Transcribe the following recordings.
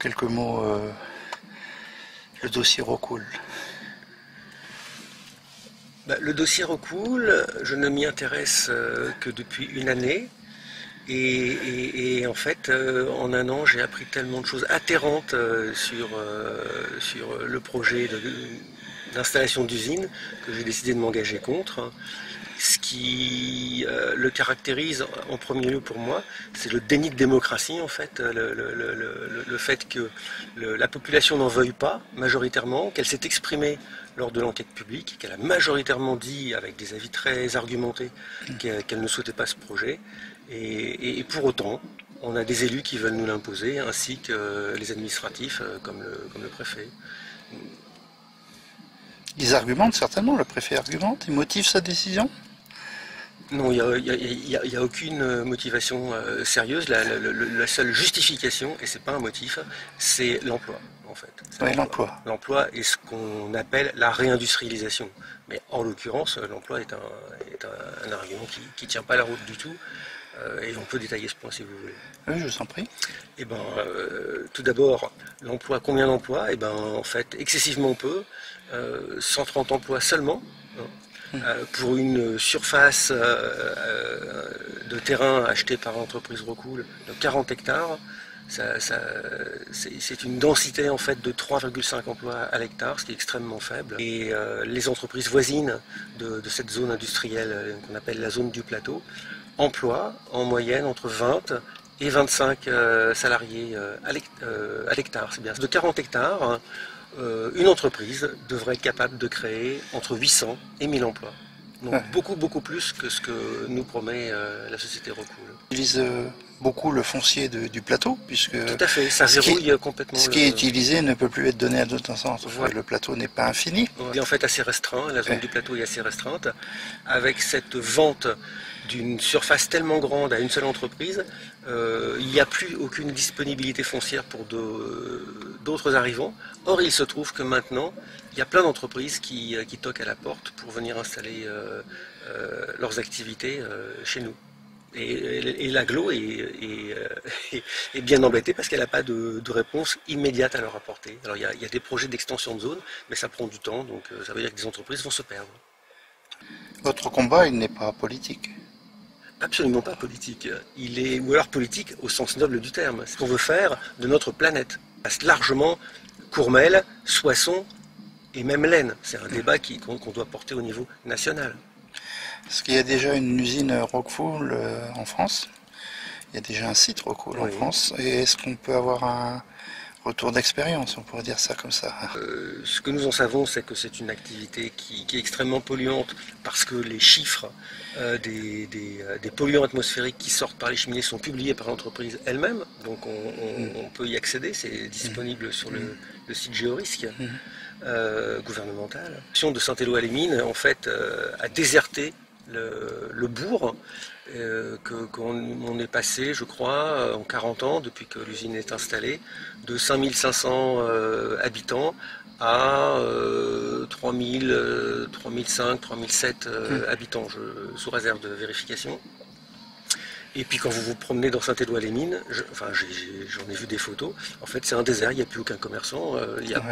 quelques mots le dossier Rockwool. Le dossier Rockwool, je ne m'y intéresse que depuis une année. Et en fait, en un an, j'ai appris tellement de choses atterrantes sur le projet d'installation d'usine que j'ai décidé de m'engager contre. Ce qui le caractérise en premier lieu pour moi, c'est le déni de démocratie en fait, le fait que la population n'en veuille pas majoritairement, qu'elle s'est exprimée lors de l'enquête publique, qu'elle a majoritairement dit avec des avis très argumentés qu'elle ne souhaitait pas ce projet, et pour autant, on a des élus qui veulent nous l'imposer, ainsi que les administratifs comme le préfet. Ils argumentent certainement, le préfet argumente, il motive sa décision? Non, il y a aucune motivation sérieuse. La seule justification, et c'est pas un motif, c'est l'emploi, en fait. Oui, l'emploi. L'emploi est ce qu'on appelle la réindustrialisation. Mais en l'occurrence, l'emploi est un argument qui tient pas la route du tout. Et on peut détailler ce point si vous voulez. Oui, je vous en prie. Eh ben, tout d'abord, l'emploi, combien d'emplois? Eh ben, en fait, excessivement peu, 130 emplois seulement. Pour une surface de terrain achetée par l'entreprise Rockwool de 40 hectares, c'est une densité en fait de 3,5 emplois à l'hectare, ce qui est extrêmement faible. Et les entreprises voisines de cette zone industrielle qu'on appelle la zone du plateau emploient en moyenne entre 20 et 25 salariés à l'hectare. C'est bien. De 40 hectares, une entreprise devrait être capable de créer entre 800 et 1000 emplois. Donc beaucoup plus que ce que nous promet la société Rockwool. Ils utilisent beaucoup le foncier du plateau, puisque tout à fait, ça verrouille complètement. Ce qui est utilisé ne peut plus être donné à d'autres instances. Voilà. Le plateau n'est pas infini. Il est en fait assez restreint, la zone du plateau est assez restreinte. Avec cette vente d'une surface tellement grande à une seule entreprise, il n'y a plus aucune disponibilité foncière pour d'autres arrivants. Or, il se trouve que maintenant, il y a plein d'entreprises qui toquent à la porte pour venir installer leurs activités chez nous. Et l'agglo est bien embêtée parce qu'elle n'a pas de réponse immédiate à leur apporter. Alors il y a des projets d'extension de zone, mais ça prend du temps, donc ça veut dire que des entreprises vont se perdre. Votre combat, il n'est pas politique? Absolument pas politique. Il est, ou alors politique au sens noble du terme. C'est ce qu'on veut faire de notre planète. Passe largement Courmelles, Soissons et même l'Aisne. C'est un débat qu'on doit porter au niveau national. Est-ce qu'il y a déjà une usine Rockwool en France? Il y a déjà un site Rockwool en France. Et est-ce qu'on peut avoir un retour d'expérience, on pourrait dire ça comme ça? Ce que nous en savons, c'est que c'est une activité qui est extrêmement polluante parce que les chiffres des polluants atmosphériques qui sortent par les cheminées sont publiés par l'entreprise elle-même. Donc on peut y accéder, c'est disponible sur le site Géorisque. Gouvernemental. La de Saint-Éloi-les-Mines en fait a déserté le bourg qu'on est passé, je crois, en 40 ans, depuis que l'usine est installée, de 5500 habitants à 3000, 3005, 3007 habitants, sous réserve de vérification. Et puis quand vous vous promenez dans Saint-Éloi-les-Mines, j'en ai vu des photos, en fait c'est un désert, il n'y a plus aucun commerçant, il y a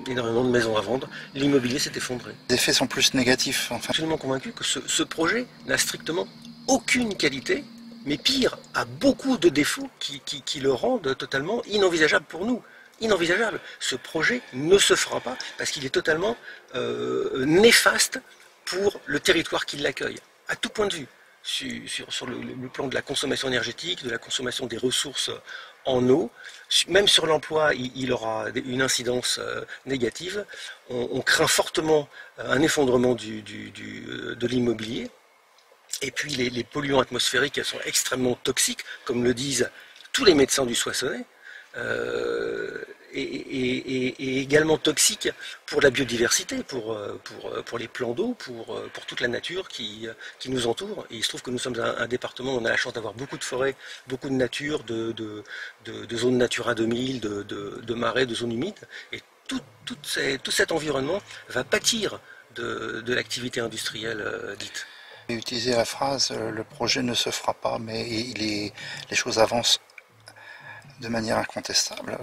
énormément de maisons à vendre, l'immobilier s'est effondré. Les effets sont plus négatifs. Enfin. Je suis absolument convaincu que ce projet n'a strictement aucune qualité, mais pire, a beaucoup de défauts qui le rendent totalement inenvisageable pour nous. Inenvisageable. Ce projet ne se fera pas parce qu'il est totalement néfaste pour le territoire qui l'accueille, à tout point de vue. Sur le plan de la consommation énergétique, de la consommation des ressources en eau, même sur l'emploi, il aura une incidence négative. On craint fortement un effondrement de l'immobilier. Et puis les polluants atmosphériques sont extrêmement toxiques, comme le disent tous les médecins du Soissonnais. Et également toxique pour la biodiversité, pour les plans d'eau, pour toute la nature qui nous entoure. Et il se trouve que nous sommes un département où on a la chance d'avoir beaucoup de forêts, beaucoup de nature, de zones Natura 2000, de marais, de zones humides. Et tout cet environnement va pâtir de l'activité industrielle dite. J'ai utilisé la phrase « le projet ne se fera pas », mais les choses avancent de manière incontestable.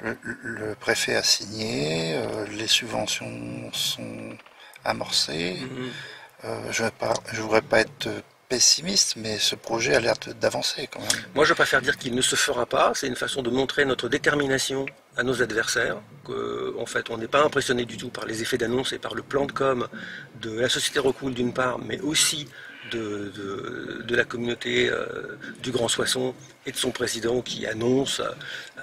Le préfet a signé, les subventions sont amorcées. Je ne voudrais pas être pessimiste, mais ce projet a l'air d'avancer quand même. Moi, je préfère dire qu'il ne se fera pas. C'est une façon de montrer notre détermination à nos adversaires. En fait, on n'est pas impressionné du tout par les effets d'annonce et par le plan de com de la société Rockwool d'une part, mais aussi de la communauté du Grand Soissons et de son président qui annonce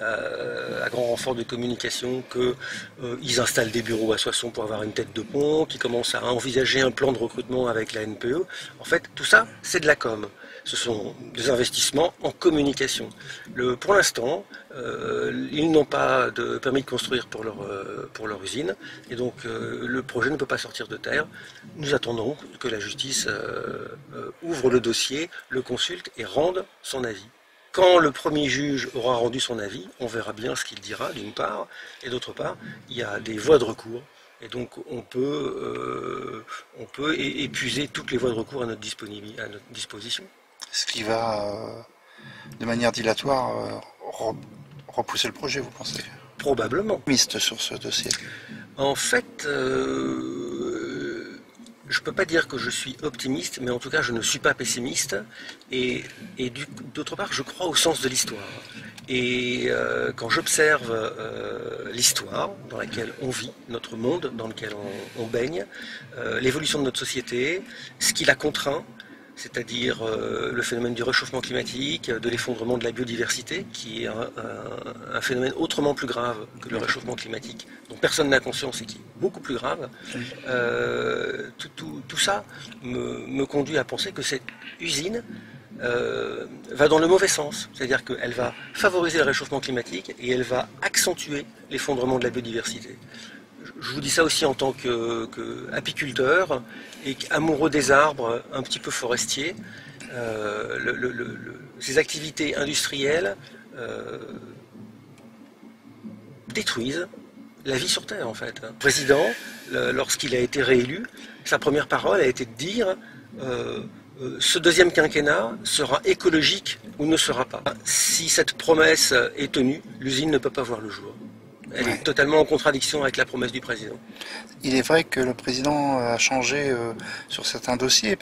à grand renfort de communication qu'ils installent des bureaux à Soissons pour avoir une tête de pont, qu'ils commencent à envisager un plan de recrutement avec la NPE. En fait, tout ça, c'est de la com. Ce sont des investissements en communication. Pour l'instant, ils n'ont pas de permis de construire pour leur usine, et donc le projet ne peut pas sortir de terre. Nous attendons que la justice ouvre le dossier, le consulte et rende son avis. Quand le premier juge aura rendu son avis, on verra bien ce qu'il dira, d'une part, et d'autre part, il y a des voies de recours. Et donc on peut épuiser toutes les voies de recours à notre disposition. Ce qui va, de manière dilatoire, repousser le projet, vous pensez? Probablement. Optimiste sur ce dossier. En fait, je ne peux pas dire que je suis optimiste, mais en tout cas je ne suis pas pessimiste. Et d'autre part, je crois au sens de l'histoire. Et quand j'observe l'histoire dans laquelle on vit, notre monde dans lequel on baigne, l'évolution de notre société, ce qui la contraint, c'est-à-dire le phénomène du réchauffement climatique, de l'effondrement de la biodiversité, qui est un phénomène autrement plus grave que le réchauffement climatique, dont personne n'a conscience et qui est beaucoup plus grave. Tout ça me conduit à penser que cette usine va dans le mauvais sens, c'est-à-dire qu'elle va favoriser le réchauffement climatique et elle va accentuer l'effondrement de la biodiversité. Je vous dis ça aussi en tant qu'apiculteur et amoureux des arbres, un petit peu forestier. Ces activités industrielles détruisent la vie sur Terre en fait. Le président, lorsqu'il a été réélu, sa première parole a été de dire ce deuxième quinquennat sera écologique ou ne sera pas. Si cette promesse est tenue, l'usine ne peut pas voir le jour. Elle est totalement en contradiction avec la promesse du président. Il est vrai que le président a changé sur certains dossiers.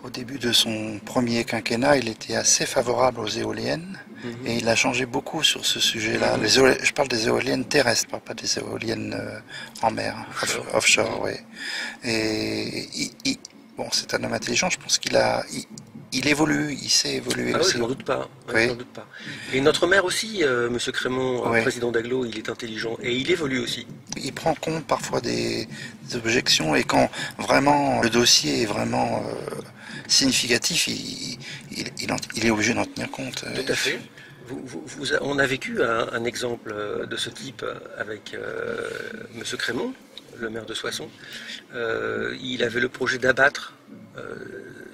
Au début de son premier quinquennat, il était assez favorable aux éoliennes et il a changé beaucoup sur ce sujet-là. Je parle des éoliennes terrestres, je ne parle pas des éoliennes en mer, offshore. Oui. Et bon, c'est un homme intelligent, je pense il évolue, il sait évoluer aussi. Oui, je n'en doute pas. Et notre maire aussi, M. Crémont, président d'Aglo, il est intelligent et il évolue aussi. Il prend compte parfois des objections et quand vraiment le dossier est vraiment significatif, il est obligé d'en tenir compte. Tout à fait. On a vécu un exemple de ce type avec M. Crémont, le maire de Soissons. Il avait le projet d'abattre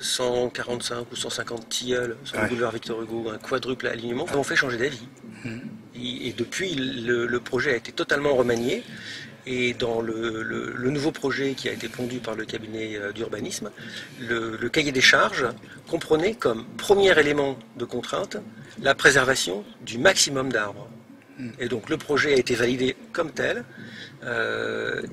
145 ou 150 tilleuls sur le boulevard Victor Hugo, un quadruple alignement, qui ont fait changer d'avis. Et depuis, le projet a été totalement remanié. Et dans le nouveau projet qui a été pondu par le cabinet d'urbanisme, le cahier des charges comprenait comme premier élément de contrainte la préservation du maximum d'arbres. Et donc le projet a été validé comme tel.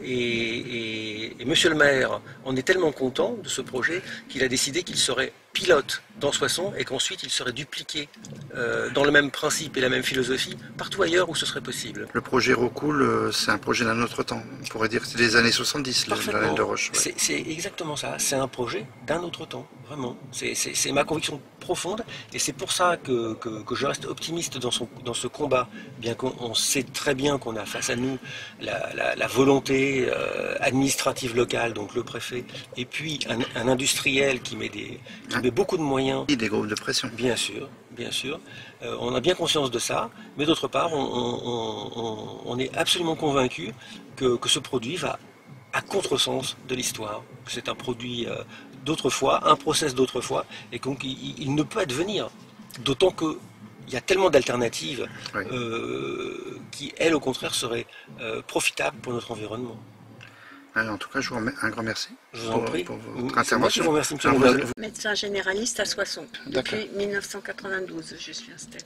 Et monsieur le maire en est tellement content de ce projet qu'il a décidé qu'il serait pilote dans Soissons et qu'ensuite il serait dupliqué dans le même principe et la même philosophie partout ailleurs où ce serait possible. Le projet Rockwool, c'est un projet d'un autre temps. On pourrait dire que c'est des années 70, la laine de roche. Ouais. C'est exactement ça, c'est un projet d'un autre temps, vraiment. C'est ma conviction profonde et c'est pour ça que je reste optimiste dans ce combat, bien qu'on sait très bien qu'on a face à nous la volonté administrative locale, donc le préfet, et puis un industriel qui met beaucoup de moyens. Des groupes de pression. Bien sûr, bien sûr. On a bien conscience de ça, mais d'autre part, on est absolument convaincu que ce produit va à contresens de l'histoire. C'est un produit d'autrefois, un process d'autrefois, et donc il ne peut advenir. D'autant qu'il y a tellement d'alternatives qui, elles, au contraire, seraient profitables pour notre environnement. En tout cas, je vous remercie un grand merci Je vous en prie. pour votre Moi, je intervention. vous remercie, monsieur Alors, Mondal. Médecin généraliste à Soissons. D'accord. Depuis 1992, je suis installée.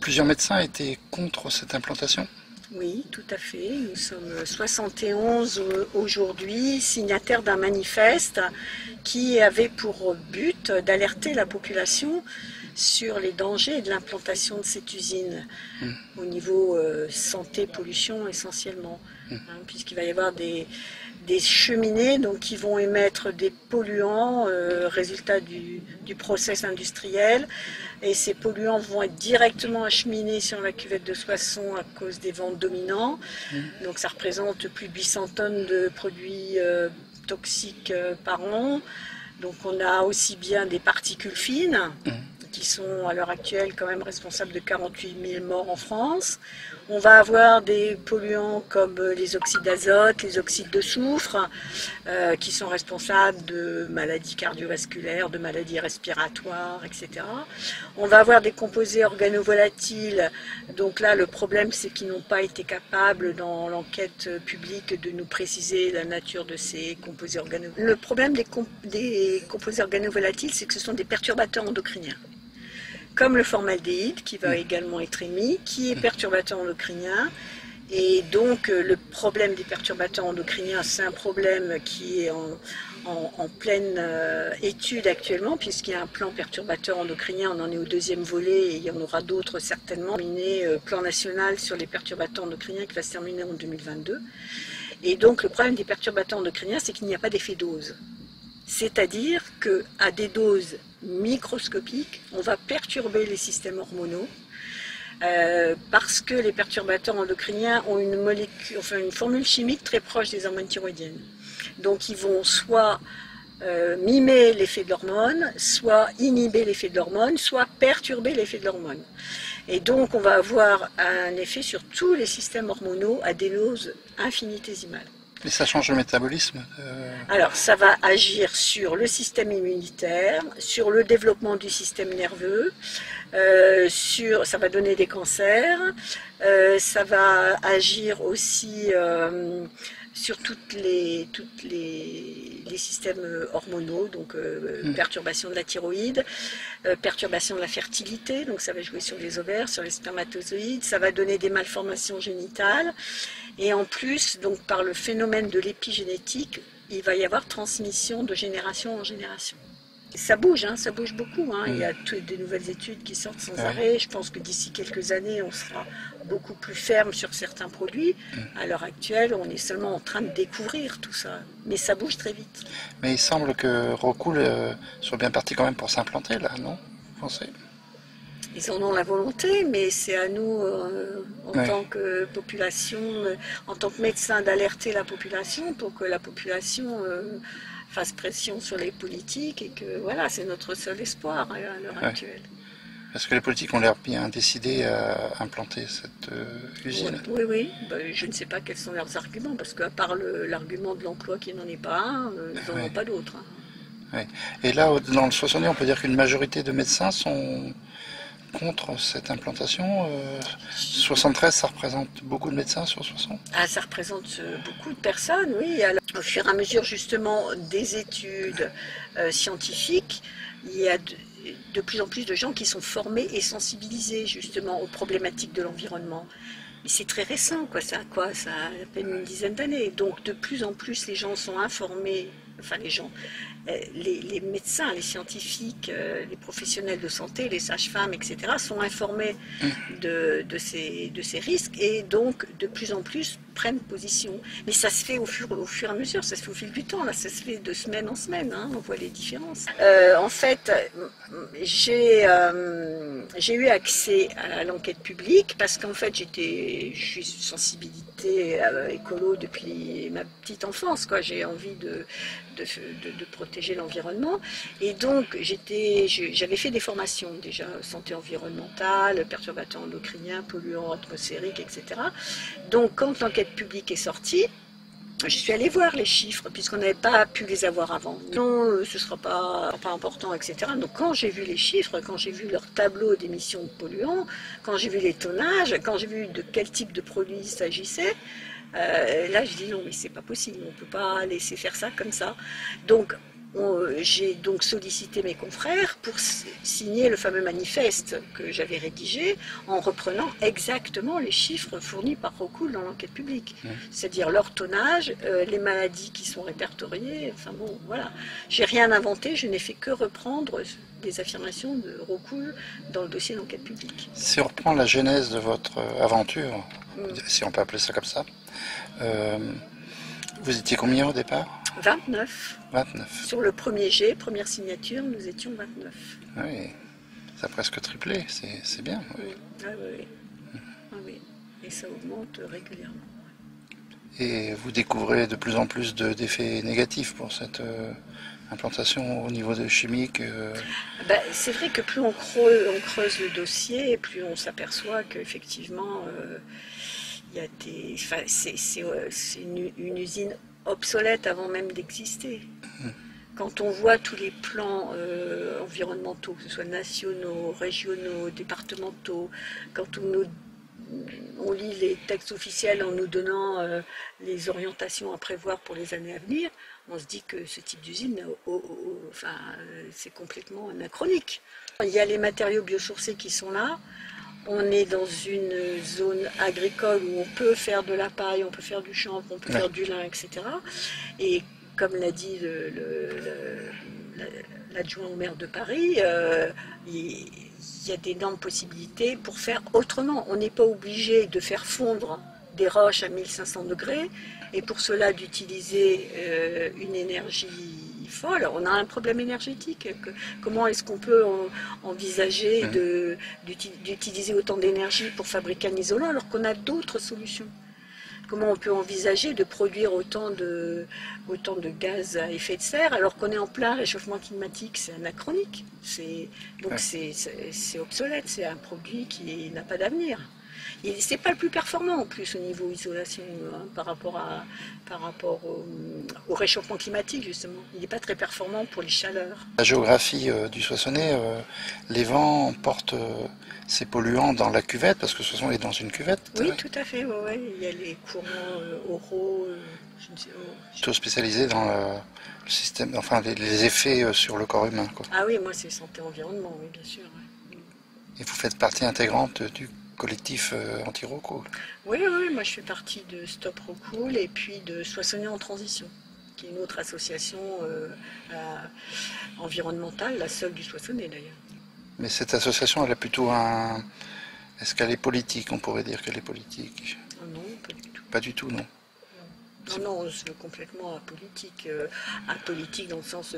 Plusieurs médecins étaient contre cette implantation. Oui, tout à fait. Nous sommes 71 aujourd'hui, signataires d'un manifeste qui avait pour but d'alerter la population sur les dangers de l'implantation de cette usine au niveau santé, pollution essentiellement, puisqu'il va y avoir des cheminées donc, qui vont émettre des polluants, résultat du process industriel. Et ces polluants vont être directement acheminés sur la cuvette de Soissons à cause des vents dominants. Donc ça représente plus de 800 tonnes de produits toxiques par an. Donc on a aussi bien des particules fines, qui sont à l'heure actuelle quand même responsables de 48 000 morts en France. On va avoir des polluants comme les oxydes d'azote, les oxydes de soufre, qui sont responsables de maladies cardiovasculaires, de maladies respiratoires, etc. On va avoir des composés organovolatiles. Donc là, le problème, c'est qu'ils n'ont pas été capables, dans l'enquête publique, de nous préciser la nature de ces composés organovolatiles. Le problème des composés organovolatiles, c'est que ce sont des perturbateurs endocriniens, comme le formaldéhyde qui va également être émis, qui est perturbateur endocrinien. Et donc le problème des perturbateurs endocriniens, c'est un problème qui est en pleine étude actuellement, puisqu'il y a un plan perturbateur endocrinien, on en est au 2e volet et il y en aura d'autres certainement. Plan national sur les perturbateurs endocriniens qui va se terminer en 2022. Et donc le problème des perturbateurs endocriniens, c'est qu'il n'y a pas d'effet dose. C'est-à-dire qu'à des doses microscopiques, on va perturber les systèmes hormonaux parce que les perturbateurs endocriniens ont une formule chimique très proche des hormones thyroïdiennes. Donc ils vont soit mimer l'effet de l'hormone, soit inhiber l'effet de l'hormone, soit perturber l'effet de l'hormone. Et donc on va avoir un effet sur tous les systèmes hormonaux à des doses infinitésimales. Et ça change le métabolisme Alors, ça va agir sur le système immunitaire, sur le développement du système nerveux, ça va donner des cancers, ça va agir aussi sur tous les systèmes hormonaux, donc perturbation de la thyroïde, perturbation de la fertilité, donc ça va jouer sur les ovaires, sur les spermatozoïdes, ça va donner des malformations génitales. Et en plus, donc par le phénomène de l'épigénétique, il va y avoir transmission de génération en génération. Ça bouge beaucoup. Il y a des nouvelles études qui sortent sans arrêt. Je pense que d'ici quelques années, on sera beaucoup plus ferme sur certains produits. À l'heure actuelle, on est seulement en train de découvrir tout ça. Mais ça bouge très vite. Mais il semble que Rockwool soit bien parti quand même pour s'implanter là, non? Vous pensez? Ils en ont la volonté, mais c'est à nous, en tant que population, en tant que médecin, d'alerter la population pour que la population fasse pression sur les politiques et que voilà, c'est notre seul espoir à l'heure actuelle. Parce que les politiques ont l'air bien décidés à implanter cette usine. Oui. Je ne sais pas quels sont leurs arguments, parce qu'à part l'argument de l'emploi qui n'en est pas un, ils n'en ont pas d'autres. Et là, dans le Soissonnais, on peut dire qu'une majorité de médecins sont contre cette implantation. 73, ça représente beaucoup de médecins sur Soissons? Ça représente beaucoup de personnes, oui. Alors, au fur et à mesure justement des études scientifiques, il y a de plus en plus de gens qui sont formés et sensibilisés justement aux problématiques de l'environnement. Mais c'est très récent, quoi. Ça a à peine une dizaine d'années. Donc de plus en plus les gens sont informés, les médecins, les scientifiques, les professionnels de santé, les sages-femmes, etc. sont informés de ces risques et donc de plus en plus prennent position. Mais ça se fait au fur et à mesure, ça se fait au fil du temps, là, ça se fait de semaine en semaine, on voit les différences. En fait, j'ai eu accès à l'enquête publique parce qu'en fait je suis sensibilité écolo depuis ma petite enfance, quoi. J'ai envie de protéger l'environnement et donc j'avais fait des formations déjà, santé environnementale, perturbateurs endocriniens, polluants atmosphériques, etc. Donc quand l'enquête publique est sortie, je suis allée voir les chiffres puisqu'on n'avait pas pu les avoir avant. Non, ce ne sera pas important, etc. Donc quand j'ai vu les chiffres, quand j'ai vu leur tableau d'émissions de polluants, quand j'ai vu les tonnages, quand j'ai vu de quel type de produit il s'agissait, Là, je dis non, mais c'est pas possible, on peut pas laisser faire ça comme ça. Donc, j'ai donc sollicité mes confrères pour signer le fameux manifeste que j'avais rédigé en reprenant exactement les chiffres fournis par Rockwool dans l'enquête publique. C'est-à-dire leur tonnage, les maladies qui sont répertoriées, enfin bon, voilà. J'ai rien inventé, je n'ai fait que reprendre des affirmations de Rockwool dans le dossier d'enquête publique. Si on reprend la genèse de votre aventure, si on peut appeler ça comme ça, vous étiez combien au départ? 29. 29. Sur le premier jet, première signature, nous étions 29. Oui, ça a presque triplé, c'est bien. Oui. Ah oui, oui. Et ça augmente régulièrement. Et vous découvrez de plus en plus d'effets négatifs pour cette implantation au niveau de chimique. C'est vrai que plus on creuse le dossier, plus on s'aperçoit qu'effectivement, il y a des, c'est une usine obsolète avant même d'exister. Quand on voit tous les plans environnementaux, que ce soit nationaux, régionaux, départementaux, quand on lit les textes officiels en nous donnant les orientations à prévoir pour les années à venir, on se dit que ce type d'usine, c'est complètement anachronique. Il y a les matériaux biosourcés qui sont là. On est dans une zone agricole où on peut faire de la paille, on peut faire du chanvre, on peut faire du lin, etc. Et comme l'a dit l'adjoint au maire de Paris, il y a d'énormes possibilités pour faire autrement. On n'est pas obligé de faire fondre des roches à 1500 degrés et pour cela d'utiliser une énergie folle. On a un problème énergétique. Comment est-ce qu'on peut envisager d'utiliser autant d'énergie pour fabriquer un isolant alors qu'on a d'autres solutions? Comment on peut envisager de produire autant de gaz à effet de serre alors qu'on est en plein réchauffement climatique? C'est anachronique. Donc c'est obsolète. C'est un produit qui n'a pas d'avenir. C'est pas le plus performant en plus au niveau isolation par rapport au réchauffement climatique justement. Il n'est pas très performant pour les chaleurs. La géographie du Soissonnais, les vents portent ces polluants dans la cuvette parce que ce sont dans une cuvette. Oui, tout à fait. Ouais. Il y a les courants oraux. Tout spécialisé dans le système, enfin les effets sur le corps humain, quoi. Ah oui, moi c'est santé environnement, oui bien sûr. Ouais. Et vous faites partie intégrante du collectif anti-Rockwool. Oui, moi je fais partie de Stop Rockwool et puis de Soissonnais en transition, qui est une autre association environnementale, la seule du Soissonnais d'ailleurs. Mais cette association, elle a plutôt un... Est-ce qu'elle est politique? On pourrait dire qu'elle est politique. Non, pas du tout. Pas du tout, non. Non, c'est complètement apolitique. Apolitique dans le sens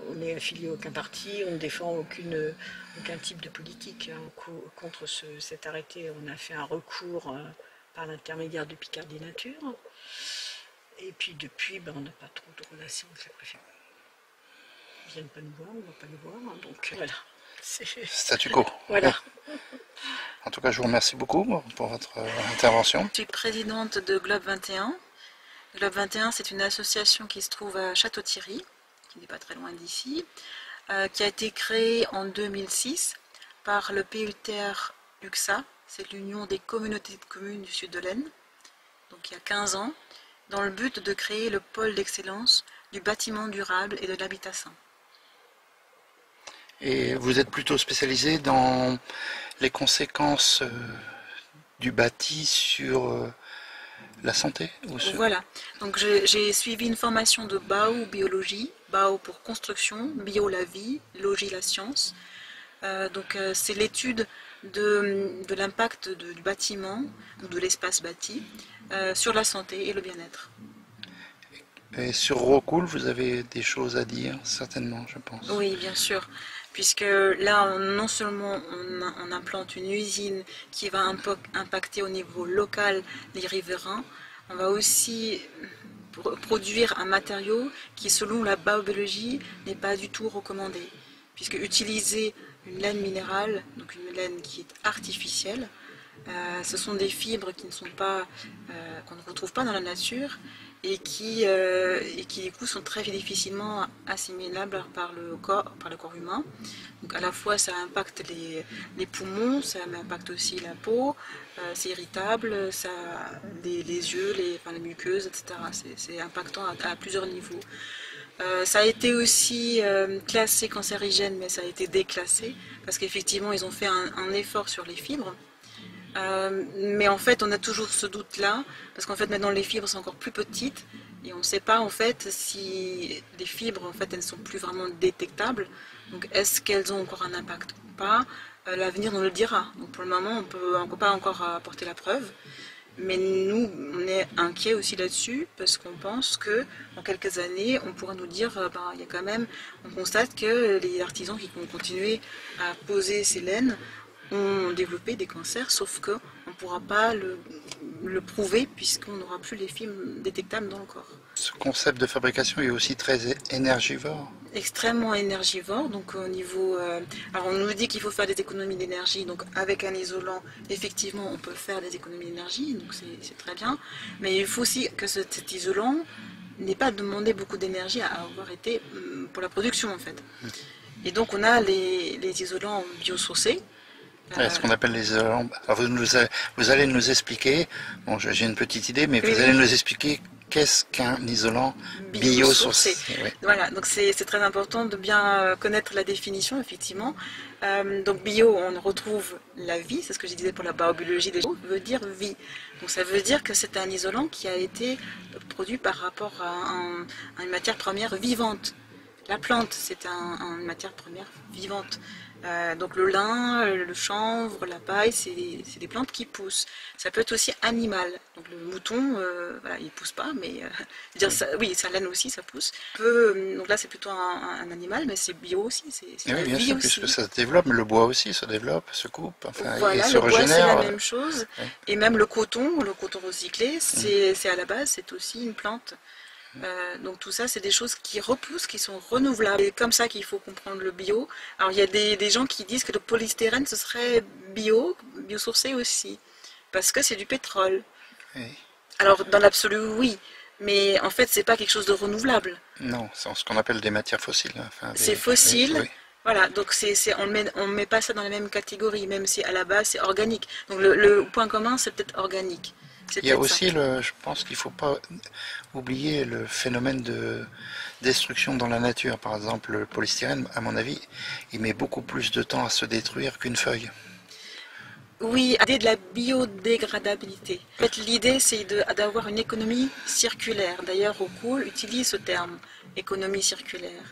on n'est affilié à aucun parti, on ne défend aucun type de politique. Contre cet arrêté, on a fait un recours par l'intermédiaire de Picardie Nature. Et puis depuis, on n'a pas trop de relations avec la préfecture. Ils ne viennent pas nous voir, on ne va pas nous voir, donc voilà. Statu quo. Voilà. En tout cas, je vous remercie beaucoup pour votre intervention. Je suis présidente de Globe 21. Globe 21, c'est une association qui se trouve à Château-Thierry, qui n'est pas très loin d'ici, qui a été créée en 2006 par le PUTR UXA, c'est l'Union des communautés de communes du sud de l'Aisne, donc il y a 15 ans, dans le but de créer le pôle d'excellence du bâtiment durable et de l'habitat sain. Et vous êtes plutôt spécialisé dans les conséquences du bâti sur la santé ou sur... Voilà, donc j'ai suivi une formation de BAO biologie, BAO pour construction, bio la vie, logis la science. C'est l'étude de l'impact du bâtiment ou de l'espace bâti sur la santé et le bien-être. Et sur Rockwool, vous avez des choses à dire, certainement, je pense. Oui, bien sûr. Puisque là, non seulement on implante une usine qui va impacter au niveau local les riverains, on va aussi produire un matériau qui, selon la biobiologie, n'est pas du tout recommandé. Puisque utiliser une laine minérale, donc une laine qui est artificielle, Ce sont des fibres qui ne sont pas, qu'on ne retrouve pas dans la nature et qui du coup sont très difficilement assimilables par le corps humain. Donc à la fois ça impacte les poumons, ça impacte aussi la peau, c'est irritable, ça, les yeux, les muqueuses, etc. C'est impactant à plusieurs niveaux. Ça a été aussi classé cancérigène, mais ça a été déclassé parce qu'effectivement ils ont fait un effort sur les fibres. Mais en fait on a toujours ce doute là parce qu'en fait maintenant les fibres sont encore plus petites et on ne sait pas en fait si les fibres en fait elles ne sont plus vraiment détectables, donc est-ce qu'elles ont encore un impact ou pas, l'avenir nous le dira. Donc pour le moment on ne peut pas encore apporter la preuve, mais nous on est inquiets aussi là-dessus parce qu'on pense que dans quelques années on pourra nous dire il y a quand même, on constate que les artisans qui vont continuer à poser ces laines ont développé des cancers, sauf qu'on ne pourra pas le prouver puisqu'on n'aura plus les fibres détectables dans le corps. Ce concept de fabrication est aussi très énergivore. Extrêmement énergivore, donc au niveau... alors on nous dit qu'il faut faire des économies d'énergie, donc avec un isolant, effectivement on peut faire des économies d'énergie, donc c'est très bien, mais il faut aussi que cet isolant n'ait pas demandé beaucoup d'énergie à avoir été pour la production en fait. Et donc on a les isolants biosourcés. Ce qu'on appelle les isolants. Alors vous allez nous expliquer, bon j'ai une petite idée, mais vous allez nous expliquer qu'est-ce qu'un isolant biosourcé. Oui. Voilà, donc c'est très important de bien connaître la définition, effectivement. Donc bio, on retrouve la vie, c'est ce que je disais pour la biobiologie des choses, veut dire vie. Donc ça veut dire que c'est un isolant qui a été produit par rapport à une matière première vivante. La plante, c'est une matière première vivante. Donc le lin, le chanvre, la paille, c'est des plantes qui poussent. Ça peut être aussi animal. Donc le mouton, voilà, il ne pousse pas, mais oui, sa laine aussi, ça pousse. Donc là, c'est plutôt un animal, mais c'est bio aussi. Oui, bien sûr, puisque ça se développe, mais le bois aussi se développe, se coupe, enfin, voilà, et se le bois, régénère. C'est la même chose. Oui. Et même le coton recyclé, c'est à la base, c'est aussi une plante. Donc tout ça, c'est des choses qui repoussent, qui sont renouvelables. C'est comme ça qu'il faut comprendre le bio. Alors il y a des gens qui disent que le polystyrène, ce serait biosourcé aussi, parce que c'est du pétrole. Oui. Alors dans l'absolu, oui, mais en fait, c'est pas quelque chose de renouvelable. Non, c'est ce qu'on appelle des matières fossiles. Enfin, c'est fossile. Oui. Voilà, donc on met pas ça dans la même catégorie, même si à la base c'est organique. Donc le point commun, c'est peut-être organique. Il y a aussi, je pense qu'il ne faut pas oublier le phénomène de destruction dans la nature. Par exemple, le polystyrène, à mon avis, il met beaucoup plus de temps à se détruire qu'une feuille. Oui, l'idée de la biodégradabilité. En fait, l'idée, c'est d'avoir une économie circulaire. D'ailleurs, Rockwool utilise ce terme, économie circulaire.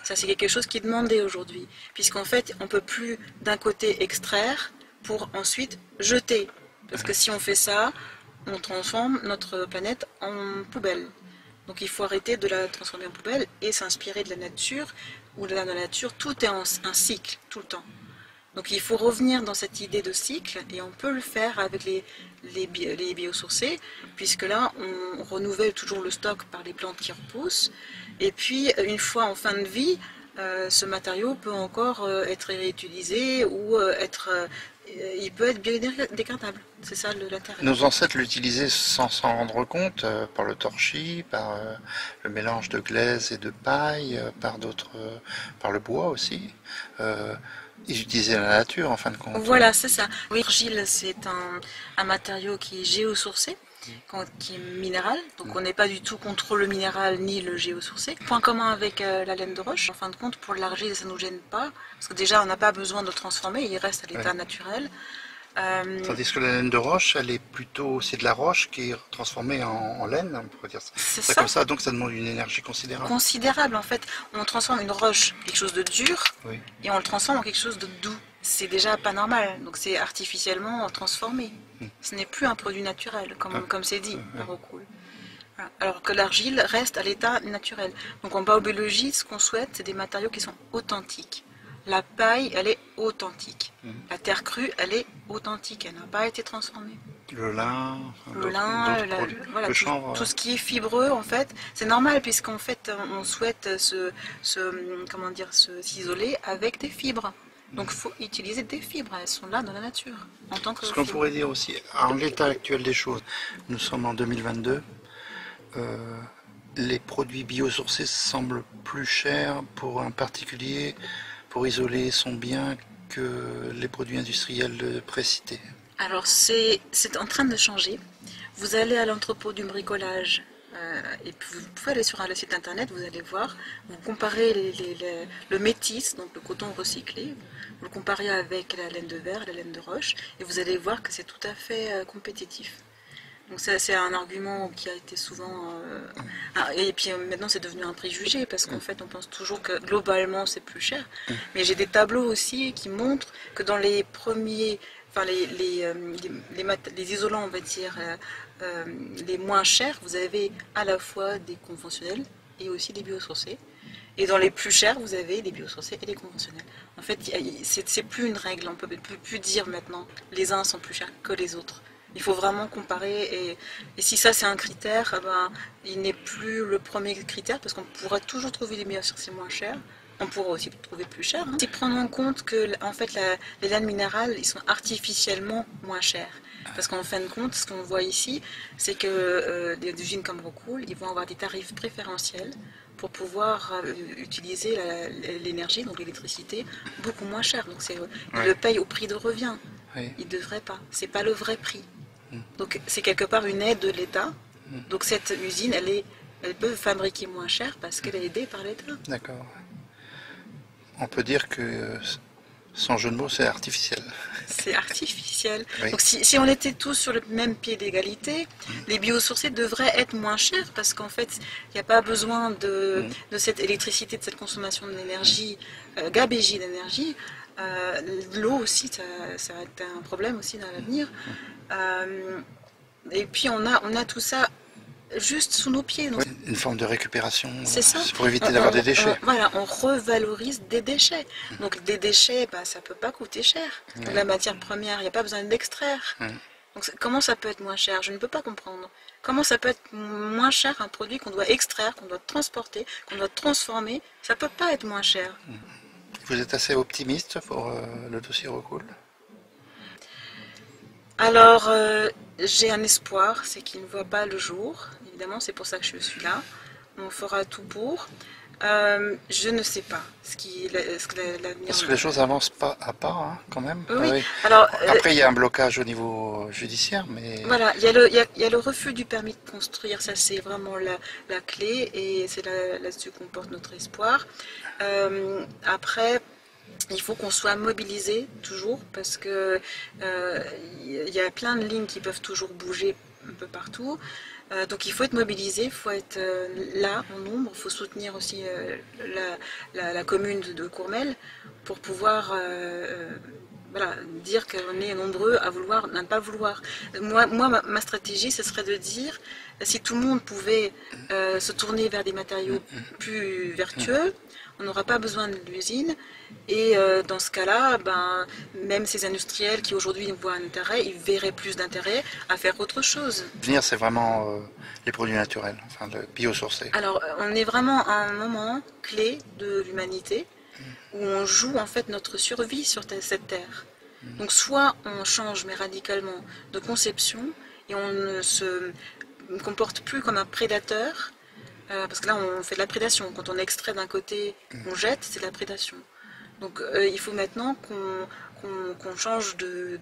Ça, c'est quelque chose qui est demandé aujourd'hui, puisqu'en fait, on ne peut plus d'un côté extraire pour ensuite jeter. Parce que si on fait ça, on transforme notre planète en poubelle. Donc il faut arrêter de la transformer en poubelle et s'inspirer de la nature, où dans la nature, tout est un cycle, tout le temps. Donc il faut revenir dans cette idée de cycle, et on peut le faire avec les biosourcés, puisque là, on renouvelle toujours le stock par les plantes qui repoussent, et puis une fois en fin de vie, ce matériau peut encore être réutilisé ou il peut être biodégradable. C'est ça l'intérêt. Nos ancêtres l'utilisaient sans s'en rendre compte, par le torchis, par le mélange de glaise et de paille, par le bois aussi. Ils utilisaient la nature en fin de compte. Voilà, c'est ça. Oui, l'argile, c'est un matériau qui est géosourcé, qui est minéral, donc on n'est pas du tout contre le minéral ni le géosourcé. Point commun avec la laine de roche, en fin de compte, pour l'argile ça ne nous gêne pas, parce que déjà on n'a pas besoin de le transformer, il reste à l'état naturel. Tandis que la laine de roche, elle est plutôt, c'est de la roche qui est transformée en laine, on pourrait dire ça. C'est ça. Comme ça, donc ça demande une énergie considérable. Considérable, en fait, on transforme une roche, quelque chose de dur, et on le transforme en quelque chose de doux. C'est déjà pas normal, donc c'est artificiellement transformé. Ce n'est plus un produit naturel, comme c'est dit par Rockwool. Voilà. Alors que l'argile reste à l'état naturel. Donc en biobiologie, ce qu'on souhaite, c'est des matériaux qui sont authentiques. La paille, elle est authentique. La terre crue, elle est authentique, elle n'a pas été transformée. Le lin, voilà, le chanvre. Tout ce qui est fibreux, en fait, c'est normal, puisqu'en fait, on souhaite s'isoler avec des fibres. Donc il faut utiliser des fibres, elles sont là dans la nature, en tant que Ce qu'on fibres. pourrait dire aussi, en l'état actuel des choses, nous sommes en 2022, les produits biosourcés semblent plus chers pour un particulier, pour isoler son bien, que les produits industriels précités. Alors c'est en train de changer. Vous allez à l'entrepôt du bricolage et puis vous pouvez aller sur le site internet, vous allez voir, vous comparez le métis, donc le coton recyclé, vous le comparez avec la laine de verre, la laine de roche, et vous allez voir que c'est tout à fait compétitif. Donc c'est un argument qui a été souvent... et puis maintenant c'est devenu un préjugé, parce qu'en fait on pense toujours que globalement c'est plus cher. Mais j'ai des tableaux aussi qui montrent que dans les premiers... Enfin, les isolants, on va dire, les moins chers, vous avez à la fois des conventionnels et aussi des biosourcés. Et dans les plus chers, vous avez des biosourcés et des conventionnels. En fait, c'est plus une règle, on ne peut plus dire maintenant les uns sont plus chers que les autres. Il faut vraiment comparer, et si ça c'est un critère, ben, il n'est plus le premier critère, parce qu'on pourra toujours trouver les biosourcés moins chers. On pourra aussi le trouver plus cher. C'est prendre en compte que en fait, les laines minérales, ils sont artificiellement moins chers. Parce qu'en fin de compte, ce qu'on voit ici, c'est que des usines comme Rockwool, ils vont avoir des tarifs préférentiels pour pouvoir utiliser l'énergie, donc l'électricité, beaucoup moins cher. Donc ils le payent au prix de revient. Oui. Ils ne devraient pas. Ce n'est pas le vrai prix. Donc c'est quelque part une aide de l'État. Donc cette usine, elle peut fabriquer moins cher parce qu'elle est aidée par l'État. D'accord. On peut dire que, sans jeu de mots, c'est artificiel. C'est artificiel. Oui. Donc si on était tous sur le même pied d'égalité, les biosourcés devraient être moins chers, parce qu'en fait, il n'y a pas besoin de cette électricité, de cette consommation d'énergie, gabégie d'énergie. L'eau aussi, ça va être un problème aussi dans l'avenir. Et puis on a tout ça juste sous nos pieds. Donc... Une forme de récupération, c'est ça. Pour éviter d'avoir des déchets. Voilà, on revalorise des déchets. Donc des déchets, bah, ça ne peut pas coûter cher. Donc, la matière première, il n'y a pas besoin d'extraire. Donc comment ça peut être moins cher? Je ne peux pas comprendre. Comment ça peut être moins cher un produit qu'on doit extraire, qu'on doit transporter, qu'on doit transformer? Ça ne peut pas être moins cher. Vous êtes assez optimiste pour le dossier Rockwool? Alors, j'ai un espoir, c'est qu'il ne voit pas le jour. Évidemment, c'est pour ça que je suis là. On fera tout pour. Je ne sais pas ce que l'avenir... Parce que les choses avancent pas à pas, hein, quand même. Oui. Oui. Alors, après, il y a un blocage au niveau judiciaire, mais... Voilà, il y a le refus du permis de construire, ça c'est vraiment la clé, et c'est là-dessus qu'on porte notre espoir. Après... Il faut qu'on soit mobilisé toujours, parce que il y a plein de lignes qui peuvent toujours bouger un peu partout. Donc il faut être mobilisé, il faut être là en nombre, il faut soutenir aussi la commune de Courmelles pour pouvoir voilà, dire qu'on est nombreux à vouloir, à ne pas vouloir. Moi ma stratégie, ce serait de dire, si tout le monde pouvait se tourner vers des matériaux plus vertueux, on n'aura pas besoin de l'usine, et dans ce cas-là, ben, même ces industriels qui aujourd'hui voient un intérêt, ils verraient plus d'intérêt à faire autre chose. L'avenir, c'est vraiment les produits naturels, enfin le biosourcé. Alors, on est vraiment à un moment clé de l'humanité où on joue en fait notre survie sur cette terre. Donc soit on change, mais radicalement, de conception, et on ne se comporte plus comme un prédateur, parce que là on fait de la prédation. Quand on extrait d'un côté, on jette, c'est de la prédation. Donc il faut maintenant qu'on change de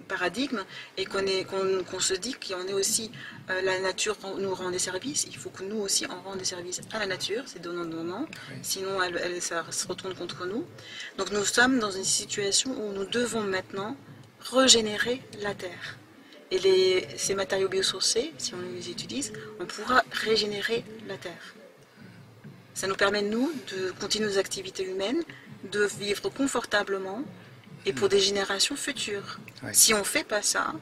paradigme, et qu'on se dit qu'on est aussi, la nature nous rend des services, il faut que nous aussi on rende des services à la nature, c'est donnant-donnant, sinon ça se retourne contre nous. Donc nous sommes dans une situation où nous devons maintenant régénérer la terre. Et ces matériaux biosourcés, si on les utilise, on pourra régénérer la terre. Ça nous permet, nous, de continuer nos activités humaines, de vivre confortablement, et pour des générations futures. Oui. Si on ne fait pas ça,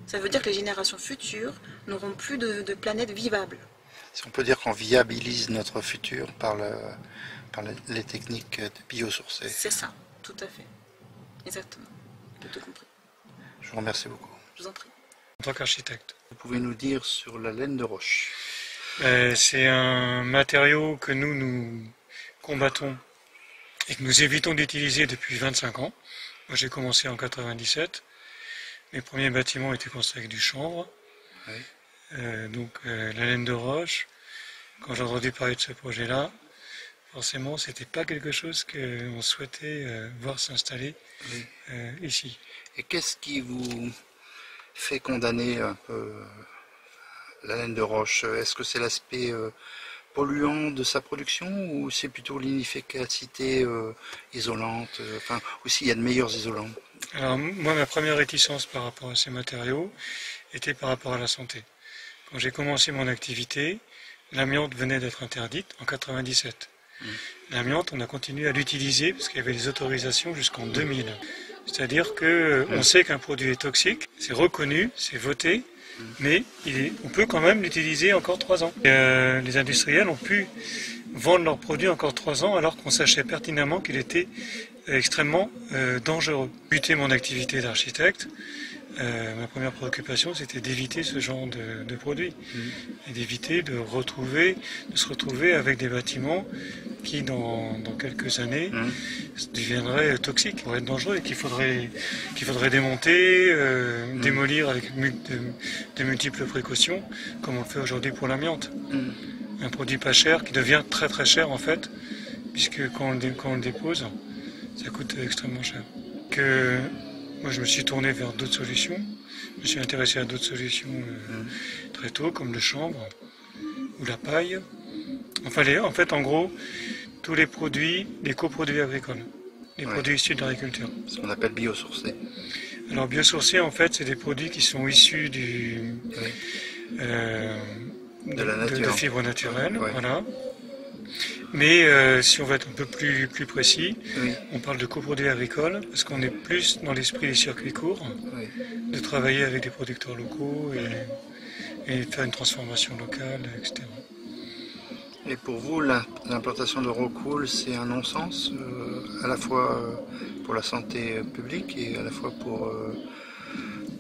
ça veut dire que les générations futures n'auront plus de planète vivable. Si on peut dire qu'on viabilise notre futur par les techniques de biosourcés. C'est ça, tout à fait. Exactement. J'ai tout compris. Je vous remercie beaucoup. Je vous en prie. En tant qu'architecte. Vous pouvez nous dire sur la laine de roche? C'est un matériau que nous combattons et que nous évitons d'utiliser depuis 25 ans. Moi j'ai commencé en 97, mes premiers bâtiments étaient construits avec du chanvre, oui. La laine de roche. Quand j'ai entendu parler de ce projet-là, forcément c'était pas quelque chose qu'on souhaitait voir s'installer oui. Ici. Et qu'est-ce qui vous fait condamner un peu la laine de roche? Est-ce que c'est l'aspect polluant de sa production ou c'est plutôt l'inefficacité isolante, ou s'il y a de meilleurs isolants? Alors moi, ma première réticence par rapport à ces matériaux était par rapport à la santé. Quand j'ai commencé mon activité, l'amiante venait d'être interdite en 97. L'amiante, on a continué à l'utiliser parce qu'il y avait des autorisations jusqu'en 2000. C'est-à-dire qu'on sait qu'un produit est toxique, c'est reconnu, c'est voté, mais on peut quand même l'utiliser encore 3 ans. Les industriels ont pu vendre leurs produits encore 3 ans alors qu'on sachait pertinemment qu'il était extrêmement dangereux. Buter mon activité d'architecte, ma première préoccupation c'était d'éviter ce genre de produits et d'éviter de se retrouver avec des bâtiments qui dans quelques années deviendraient toxiques, pourraient être dangereux et qu'il faudrait démonter, démolir avec de multiples précautions comme on le fait aujourd'hui pour l'amiante. Un produit pas cher qui devient très très cher en fait, puisque quand on le dépose, ça coûte extrêmement cher. Moi je me suis tourné vers d'autres solutions, je me suis intéressé à d'autres solutions très tôt, comme le chanvre ou la paille. En fait, en gros, tous les produits, les coproduits agricoles, les produits issus de l'agriculture. Ce qu'on appelle biosourcés. Alors biosourcés, en fait, c'est des produits qui sont issus de la nature. De fibres naturelles, ouais. Voilà. Mais si on veut être un peu plus précis, on parle de coproduits agricoles, parce qu'on est plus dans l'esprit des circuits courts, de travailler avec des producteurs locaux et faire une transformation locale, etc. Et pour vous, l'implantation de Rockwool, c'est un non-sens, à la fois pour la santé publique et à la fois pour,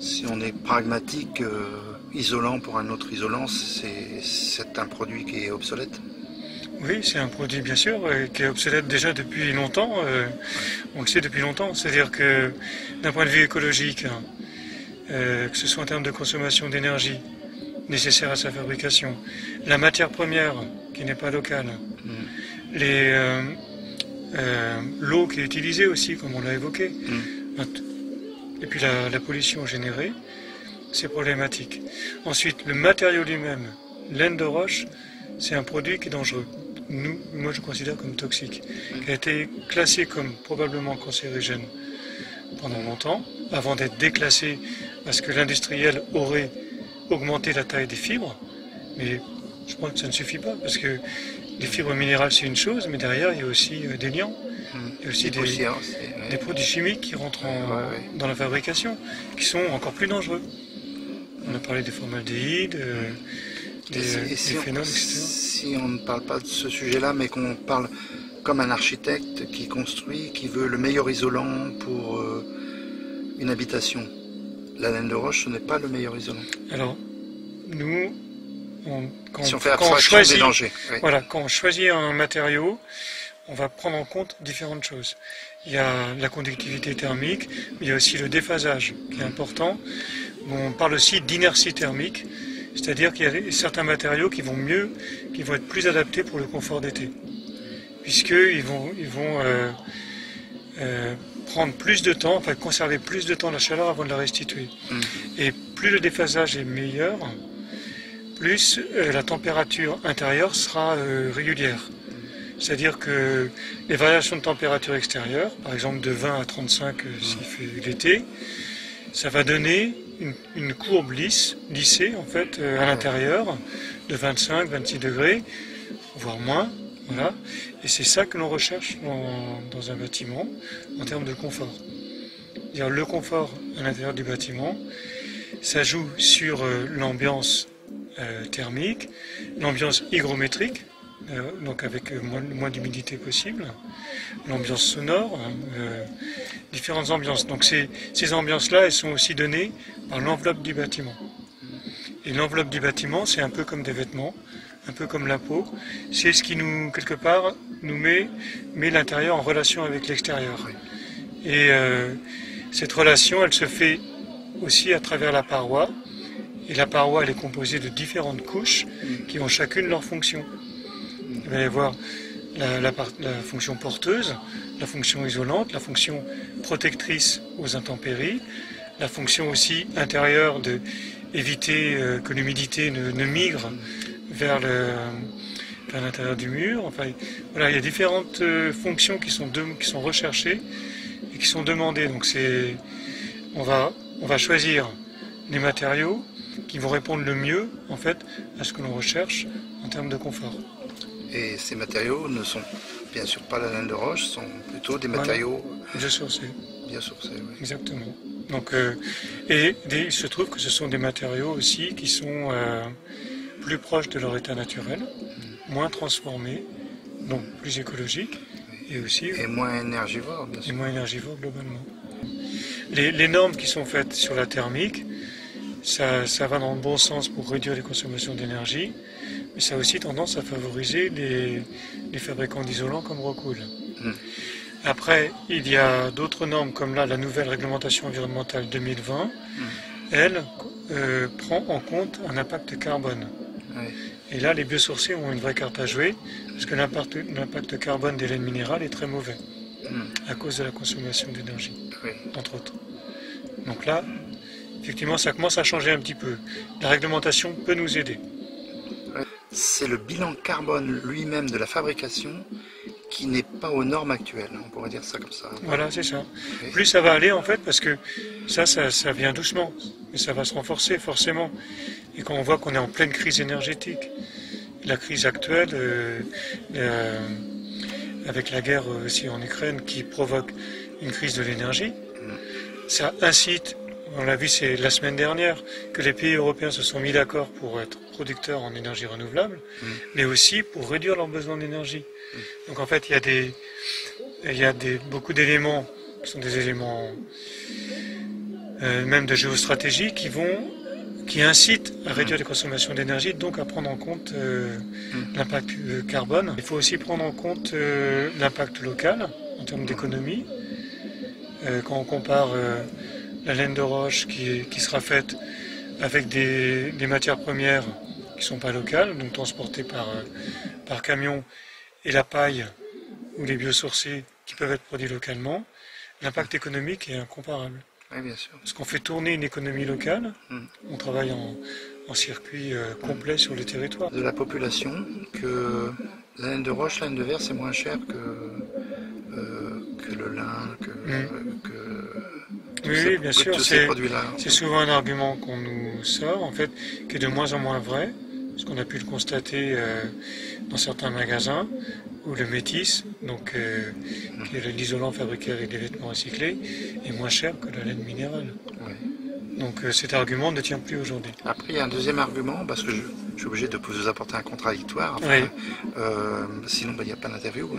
si on est pragmatique, isolant pour un autre isolant, c'est un produit qui est obsolète? Oui, c'est un produit bien sûr qui est obsolète déjà depuis longtemps, on le sait depuis longtemps, c'est-à-dire que d'un point de vue écologique, que ce soit en termes de consommation d'énergie nécessaire à sa fabrication, la matière première qui n'est pas locale, l'eau qui est utilisée aussi comme on l'a évoqué, et puis la pollution générée, c'est problématique. Ensuite, le matériau lui-même, laine de roche, c'est un produit qui est dangereux. Moi je considère comme toxique, qui a été classé comme probablement cancérigène pendant longtemps, avant d'être déclassé parce que l'industriel aurait augmenté la taille des fibres, mais je crois que ça ne suffit pas, parce que les fibres minérales c'est une chose, mais derrière il y a aussi des liants, il y a aussi des produits chimiques qui rentrent dans la fabrication, qui sont encore plus dangereux. On a parlé des formaldéhydes, des phénols, etc. Si on ne parle pas de ce sujet-là, mais qu'on parle comme un architecte qui construit, qui veut le meilleur isolant pour une habitation, la laine de roche, ce n'est pas le meilleur isolant. Alors, nous, si on fait abstraction des dangers. Voilà, quand on choisit un matériau, on va prendre en compte différentes choses. Il y a la conductivité thermique, mais il y a aussi le déphasage qui est important. On parle aussi d'inertie thermique, c'est-à-dire qu'il y a certains matériaux qui vont être plus adaptés pour le confort d'été, puisqu'ils vont prendre plus de temps, enfin conserver plus de temps la chaleur avant de la restituer. Et plus le déphasage est meilleur, plus la température intérieure sera régulière. C'est-à-dire que les variations de température extérieure, par exemple de 20 à 35 s'il fait l'été, ça va donner une courbe lissée en fait à l'intérieur de 25-26 degrés, voire moins, voilà. Et c'est ça que l'on recherche dans un bâtiment en termes de confort. C'est-à-dire le confort à l'intérieur du bâtiment, ça joue sur l'ambiance thermique, l'ambiance hygrométrique, donc avec le moins d'humidité possible, l'ambiance sonore, différentes ambiances. Donc ces ambiances-là, elles sont aussi données par l'enveloppe du bâtiment. Et l'enveloppe du bâtiment, c'est un peu comme des vêtements, un peu comme la peau. C'est ce qui nous, quelque part, met l'intérieur en relation avec l'extérieur. Et cette relation, elle se fait aussi à travers la paroi. Et la paroi, elle est composée de différentes couches qui ont chacune leur fonction. Il va y avoir la fonction porteuse, la fonction isolante, la fonction protectrice aux intempéries, la fonction aussi intérieure d'éviter que l'humidité ne migre vers l'intérieur du mur. Enfin, voilà, il y a différentes fonctions qui sont recherchées et qui sont demandées. Donc on va choisir les matériaux qui vont répondre le mieux en fait à ce que l'on recherche en termes de confort. Et ces matériaux ne sont bien sûr pas la laine de roche, sont plutôt des matériaux biosourcés. Biosourcés, oui. Exactement. Donc, il se trouve que ce sont des matériaux aussi qui sont plus proches de leur état naturel, moins transformés, donc plus écologiques, et aussi moins énergivores, bien sûr. Et moins énergivores globalement. Les normes qui sont faites sur la thermique, ça va dans le bon sens pour réduire les consommations d'énergie, mais ça a aussi tendance à favoriser les fabricants d'isolants comme Rockwool. Après, il y a d'autres normes comme là, la nouvelle réglementation environnementale 2020, elle prend en compte un impact carbone. Oui. Et là, les biosourcés ont une vraie carte à jouer, parce que l'impact carbone des laines minérales est très mauvais, à cause de la consommation d'énergie, entre autres. Donc là, effectivement, ça commence à changer un petit peu. La réglementation peut nous aider. C'est le bilan carbone lui-même de la fabrication qui n'est pas aux normes actuelles, on pourrait dire ça comme ça. Voilà, c'est ça. Oui. Plus ça va aller en fait, parce que ça vient doucement, mais ça va se renforcer forcément. Et quand on voit qu'on est en pleine crise énergétique, la crise actuelle, avec la guerre aussi en Ukraine qui provoque une crise de l'énergie, ça incite, on l'a vu c'est la semaine dernière, que les pays européens se sont mis d'accord pour être producteurs en énergie renouvelable, mais aussi pour réduire leurs besoins d'énergie. Donc en fait, il y a beaucoup d'éléments qui sont des éléments même de géostratégie qui incitent à réduire les consommations d'énergie, donc à prendre en compte l'impact carbone. Il faut aussi prendre en compte l'impact local en termes d'économie. Quand on compare la laine de roche qui sera faite avec des matières premières qui ne sont pas locales, donc transportées par camion, et la paille ou les biosourcés qui peuvent être produits localement, l'impact économique est incomparable. Oui, bien sûr. Parce qu'on fait tourner une économie locale, on travaille en circuit complet sur le territoire. De la population, que la laine de roche, la laine de verre, c'est moins cher que le lin, oui, bien sûr, ces produits-là. C'est souvent un argument qu'on nous sort, en fait, qui est de moins en moins vrai, parce qu'on a pu le constater dans certains magasins, où le métis, donc, qui est l'isolant fabriqué avec des vêtements recyclés, est moins cher que la laine minérale. Oui. Donc cet argument ne tient plus aujourd'hui. Après, il y a un deuxième argument, parce que je suis obligé de vous apporter un contradictoire, sinon il n'y a pas d'interview.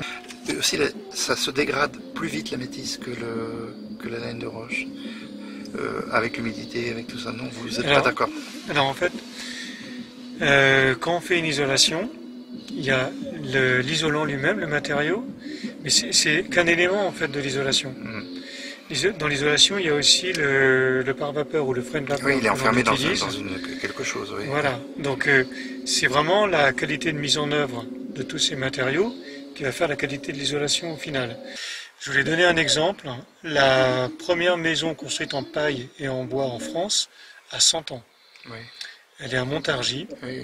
Aussi, ça se dégrade plus vite la métisse que la laine de roche, avec l'humidité, avec tout ça. Non, vous n'êtes pas d'accord? Alors en fait, quand on fait une isolation, il y a l'isolant lui-même, le matériau, mais c'est qu'un élément en fait de l'isolation. Dans l'isolation, il y a aussi le pare-vapeur ou le frein de vapeur. Oui, il est enfermé dans quelque chose. Oui. Voilà, donc c'est vraiment la qualité de mise en œuvre de tous ces matériaux qui va faire la qualité de l'isolation au final. Je voulais donner un exemple. La première maison construite en paille et en bois en France a 100 ans. Oui. Elle est à Montargis. Oui.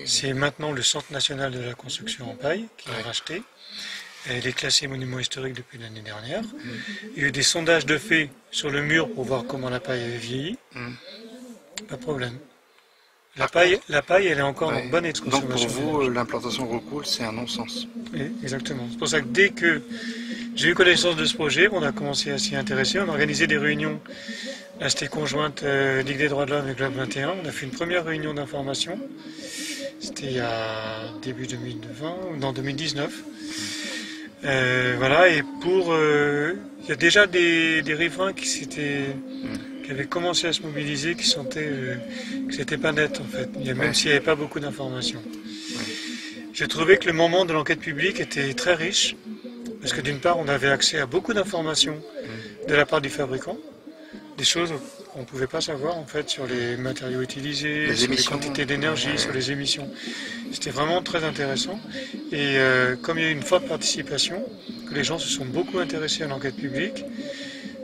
C'est maintenant le Centre national de la construction en paille qui l'a racheté. Elle est classée monument historique depuis l'année dernière. Il y a eu des sondages de fait sur le mur pour voir comment la paille avait vieilli. Pas de problème. La paille, elle est encore en bonne état de consommation. Donc pour vous, l'implantation Rockwool, c'est un non-sens. Oui, exactement. C'est pour ça que dès que j'ai eu connaissance de ce projet, on a commencé à s'y intéresser. On a organisé des réunions. Là, c'était conjointe Ligue des droits de l'homme et Globe 21. On a fait une première réunion d'information. C'était il y a début 2020, ou non 2019. Voilà, et il y a déjà des riverains qui avaient commencé à se mobiliser, qui sentaient que c'était pas net en fait, même s'il n'y avait pas beaucoup d'informations. J'ai trouvé que le moment de l'enquête publique était très riche, parce que d'une part, on avait accès à beaucoup d'informations de la part du fabricant, des choses qu'on ne pouvait pas savoir en fait sur les matériaux utilisés, sur les quantités d'énergie, sur les émissions. C'était vraiment très intéressant. Et comme il y a eu une forte participation, que les gens se sont beaucoup intéressés à l'enquête publique,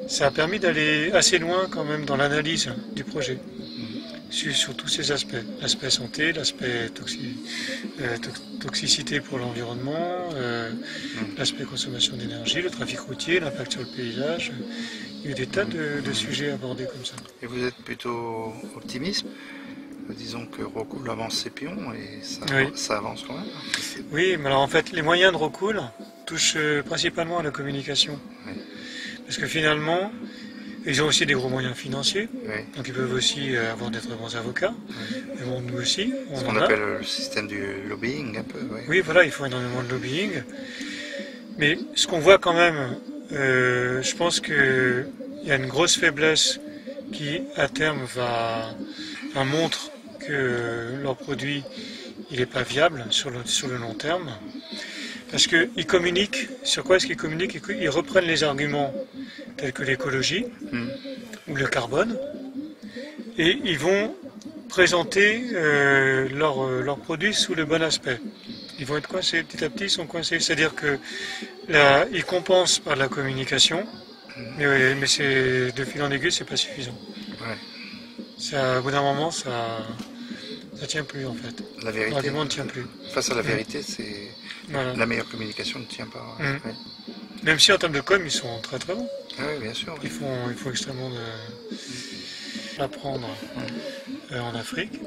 ça a permis d'aller assez loin quand même dans l'analyse du projet. Sur tous ces aspects, l'aspect santé, l'aspect toxicité pour l'environnement, l'aspect consommation d'énergie, le trafic routier, l'impact sur le paysage. Il y a eu des tas de sujets abordés comme ça. Et vous êtes plutôt optimiste? Disons que Rockwool avance ses pions et ça avance quand même. Oui, mais alors en fait, les moyens de Rockwool touchent principalement à la communication. Oui. Parce que finalement, ils ont aussi des gros moyens financiers, donc ils peuvent aussi avoir des très bons avocats. Mais bon, nous aussi, on ce qu'on appelle le système du lobbying un peu. Oui, voilà, il faut énormément de lobbying. Mais ce qu'on voit quand même, je pense qu'il y a une grosse faiblesse qui, à terme, montre que leur produit il n'est pas viable sur le long terme. Parce qu'ils communiquent, sur quoi est-ce qu'ils communiquent? Ils reprennent les arguments tels que l'écologie ou le carbone, et ils vont présenter leurs produits sous le bon aspect. Ils vont être coincés, petit à petit ils sont coincés, c'est-à-dire que là, ils compensent par la communication, mais c'est de fil en aiguille, c'est pas suffisant. Ouais. Ça, au bout d'un moment, ça tient plus en fait. L'argument ne tient plus. Face à la vérité, c'est la meilleure communication ne tient pas. Ouais. Même si en termes de com, ils sont très très bons. Ah oui, bien sûr. Il faut extrêmement l'apprendre en Afrique,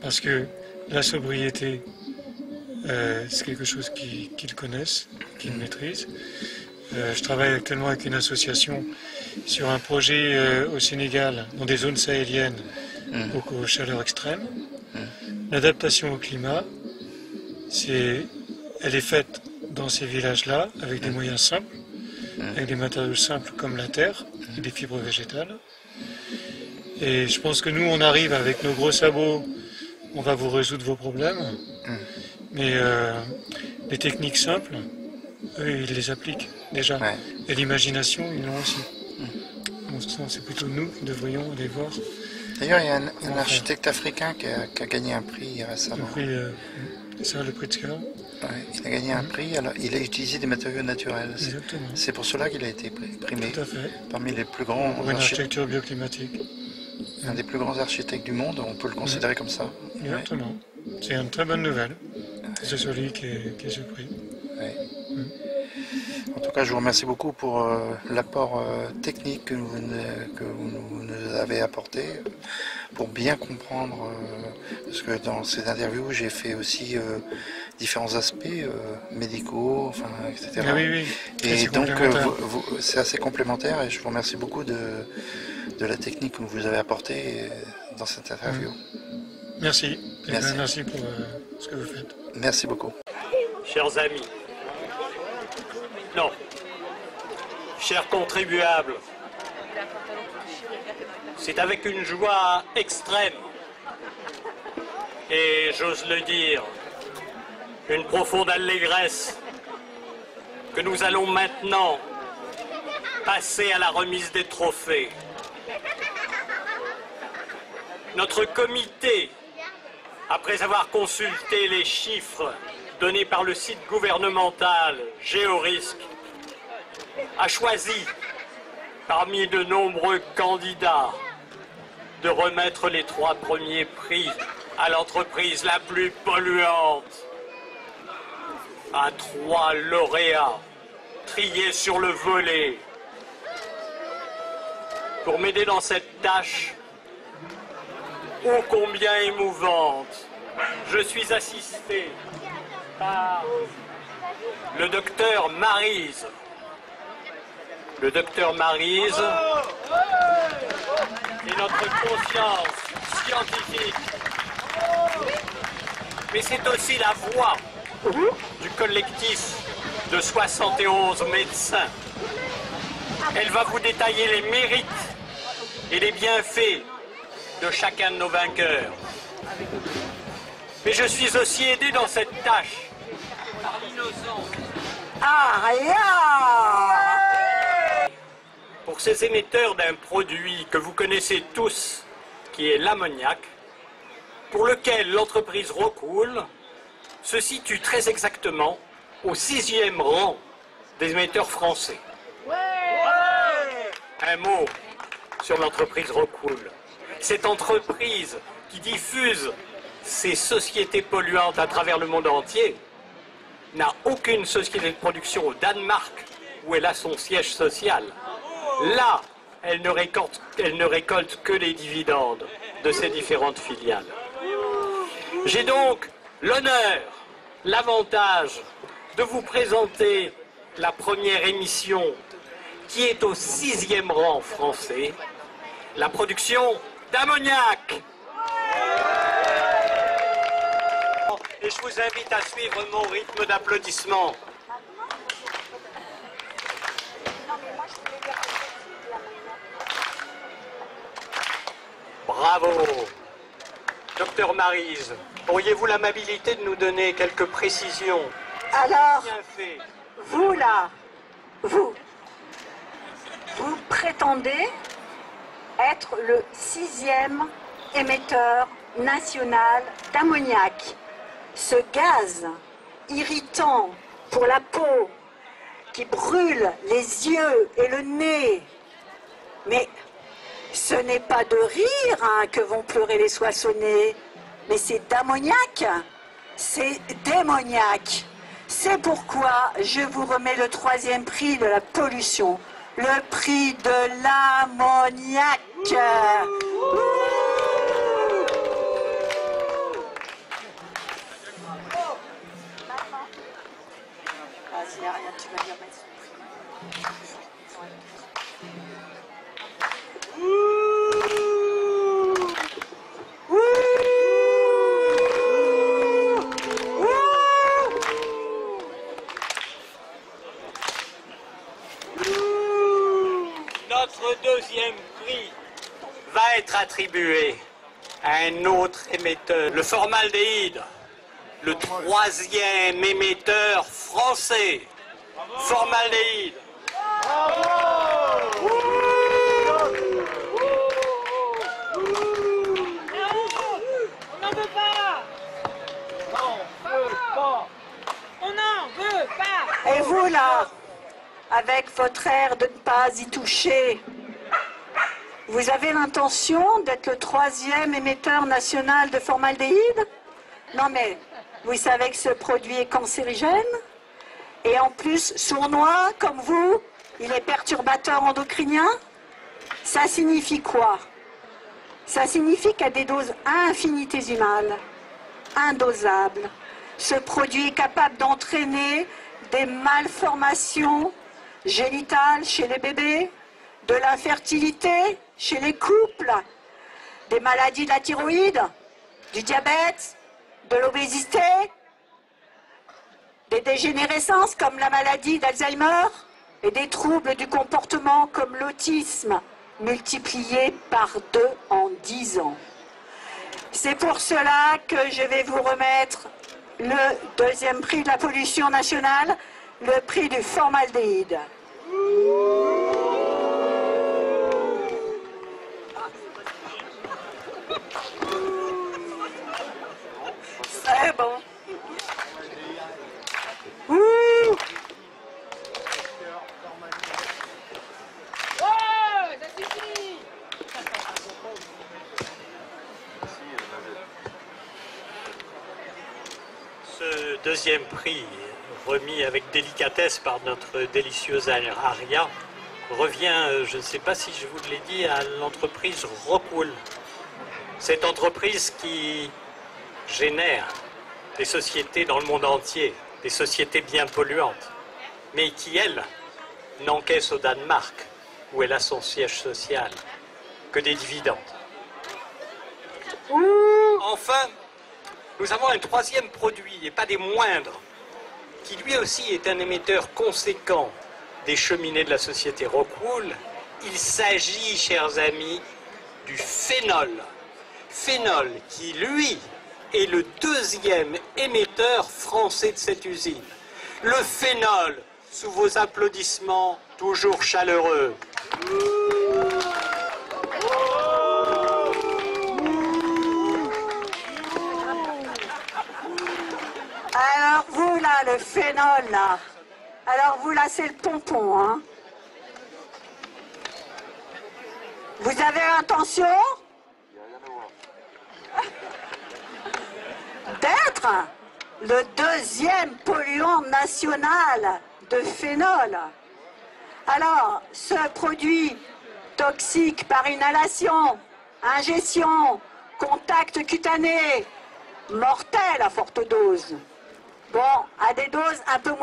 parce que la sobriété, c'est quelque chose qu'ils connaissent, qu'ils maîtrisent. Je travaille actuellement avec une association sur un projet au Sénégal, dans des zones sahéliennes, aux chaleurs extrêmes. L'adaptation au climat, elle est faite dans ces villages-là, avec des moyens simples, avec des matériaux simples comme la terre et des fibres végétales. Et je pense que nous, on arrive avec nos gros sabots, on va vous résoudre vos problèmes. Mais les techniques simples, eux, ils les appliquent déjà. Ouais. Et l'imagination, ils l'ont aussi. Donc c'est plutôt nous qui devrions aller voir. D'ailleurs, il y a un architecte africain qui a gagné un prix récemment. Le prix de Scar. Ouais, il a gagné un prix, alors il a utilisé des matériaux naturels. C'est pour cela qu'il a été primé. Tout à fait. Parmi les plus grands pour une architecture bioclimatique. Un des plus grands architectes du monde, on peut le considérer comme ça. Exactement. Ouais. C'est une très bonne nouvelle. C'est celui qui est surpris. Ouais. En tout cas, je vous remercie beaucoup pour l'apport technique que vous nous avez apporté, pour bien comprendre, parce que dans ces interviews, j'ai fait aussi différents aspects médicaux, enfin, etc. Ah oui. Et donc, c'est assez complémentaire, et je vous remercie beaucoup de la technique que vous avez apportée dans cette interview. Merci. Merci pour ce que vous faites. Merci beaucoup. Chers amis, non, chers contribuables, c'est avec une joie extrême et, j'ose le dire, une profonde allégresse que nous allons maintenant passer à la remise des trophées. Notre comité, après avoir consulté les chiffres donnés par le site gouvernemental Géorisque, a choisi, parmi de nombreux candidats, de remettre les 3 premiers prix à l'entreprise la plus polluante, à 3 lauréats triés sur le volet. Pour m'aider dans cette tâche, ô combien émouvante, je suis assisté par le docteur Maryse. Le docteur Maryse est notre conscience scientifique, mais c'est aussi la voix du collectif de 71 médecins. Elle va vous détailler les mérites et les bienfaits de chacun de nos vainqueurs. Mais je suis aussi aidé dans cette tâche par l'innocence. Pour ces émetteurs d'un produit que vous connaissez tous, qui est l'ammoniac, pour lequel l'entreprise Rockwool se situe très exactement au 6e rang des émetteurs français. Un mot sur l'entreprise Rockwool. Cette entreprise qui diffuse ces sociétés polluantes à travers le monde entier n'a aucune société de production au Danemark où elle a son siège social. Là, elle ne récolte que les dividendes de ces différentes filiales. J'ai donc l'honneur, l'avantage de vous présenter la première émission qui est au 6e rang français, la production d'ammoniac. Et je vous invite à suivre mon rythme d'applaudissements. Bravo. Docteur Maryse, auriez-vous l'amabilité de nous donner quelques précisions? Alors, Bien fait. vous là, vous prétendez être le 6e émetteur national d'ammoniac. Ce gaz irritant pour la peau qui brûle les yeux et le nez. Mais ce n'est pas de rire que vont pleurer les soissonnés, mais c'est d'ammoniac, c'est démoniaque. C'est pourquoi je vous remets le 3e prix de la pollution, le prix de l'ammoniac. Vas-y, Ariane, tu vas lui remettre son prix. Notre 2e prix va être attribué à un autre émetteur, le formaldéhyde, le 3e émetteur français. Formaldéhyde. On n'en veut pas. On n'en veut pas. Et vous là, avec votre air de ne pas y toucher, vous avez l'intention d'être le 3e émetteur national de formaldéhyde? Non mais, vous savez que ce produit est cancérigène? Et en plus, sournois comme vous, il est perturbateur endocrinien? Ça signifie quoi? Ça signifie qu'à des doses infinitésimales, indosables, ce produit est capable d'entraîner des malformations génitales chez les bébés, de l'infertilité chez les couples, des maladies de la thyroïde, du diabète, de l'obésité, des dégénérescences comme la maladie d'Alzheimer et des troubles du comportement comme l'autisme, multipliés par 2 en 10 ans. C'est pour cela que je vais vous remettre le 2e prix de la pollution nationale, le prix du formaldéhyde. C'est bon. Ça suffit. Ce 2e prix, remis avec délicatesse par notre délicieuse Aria, revient, je ne sais pas si je vous l'ai dit, à l'entreprise Rockwool. Cette entreprise qui génère des sociétés dans le monde entier, des sociétés bien polluantes, mais qui, elle, n'encaisse au Danemark, où elle a son siège social, que des dividendes. Enfin, nous avons un 3e produit, et pas des moindres, qui lui aussi est un émetteur conséquent des cheminées de la société Rockwool. Il s'agit, chers amis, du phénol. Phénol qui, lui, est le deuxième émetteur français de cette usine. Le phénol, sous vos applaudissements toujours chaleureux. Alors vous là, le phénol là, alors vous là c'est le pompon, hein. Vous avez l'intention d'être le deuxième polluant national de phénol. Alors, ce produit toxique par inhalation, ingestion, contact cutané, mortel à forte dose. Bon, à des doses un peu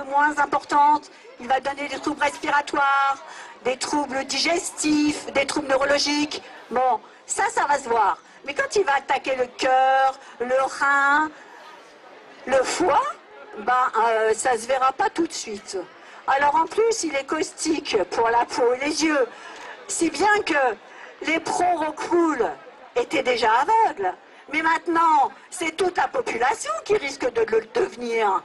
moins importantes, il va donner des troubles respiratoires, des troubles digestifs, des troubles neurologiques. Bon, ça va se voir. Mais quand il va attaquer le cœur, le rein, le foie, ça ne se verra pas tout de suite. Alors en plus, il est caustique pour la peau et les yeux. Si bien que les pro-Rockwool étaient déjà aveugles. Mais maintenant, c'est toute la population qui risque de le devenir.